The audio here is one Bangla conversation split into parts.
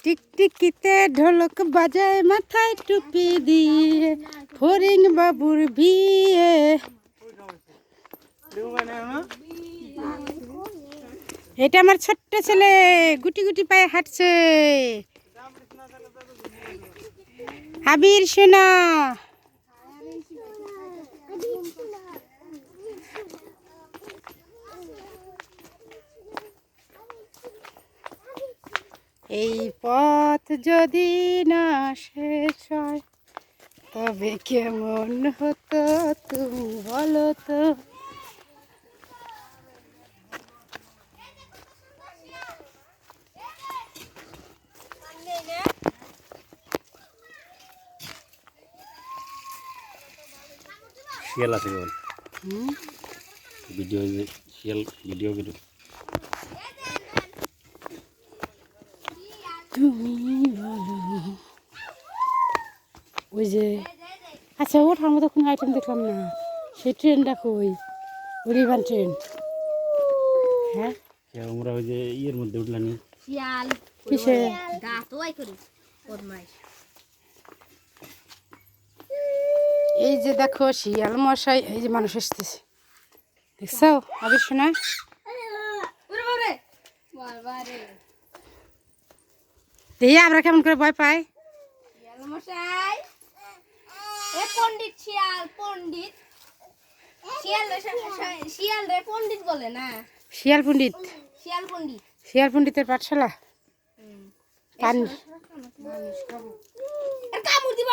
টিকটিকিতে ঢোলক বাজায় মাথায় টুপি দিয়ে ফরিং বাবুর বিয়ে। এটা আমার ছোট্ট ছেলে গুটি গুটি পায়ে হাঁটছে। আবির সোনা এই পথ যদি না শেষ হয় তবে কেমন হতো তুমি বলো তো। শিয়াল আছে বল ভিডিও শিয়াল ভিডিও ভিডিও তুমি বলো ওই যে আচ্ছা ওঠার মতো কোনো আইটেম দেখলাম না, সেই ট্রেনটা কই? পরিবহন ট্রেন। হ্যাঁ আমরা ওই যে ইয়ের মধ্যে উঠলানি শিয়াল কিসে? দাঁত ওই করে বদমাইশ। এই যে দেখো শিয়াল মশাই, এই যে মানুষ এসতেছে দেখছো আবির সোনা? দেখি আমরা কেমন করে ভয় পাই। শিয়াল মশাই এ পণ্ডিত শিয়াল পণ্ডিত শিয়াল রে পণ্ডিত বলে না, শিয়াল পণ্ডিত, শিয়াল পণ্ডিত। শিয়াল পণ্ডিতের পাঠশালা পানি। আর কামড় দিব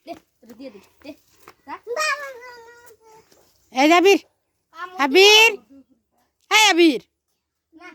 দে তোরে দিয়ে দে দে এই আবির, আবির, এই আবির, না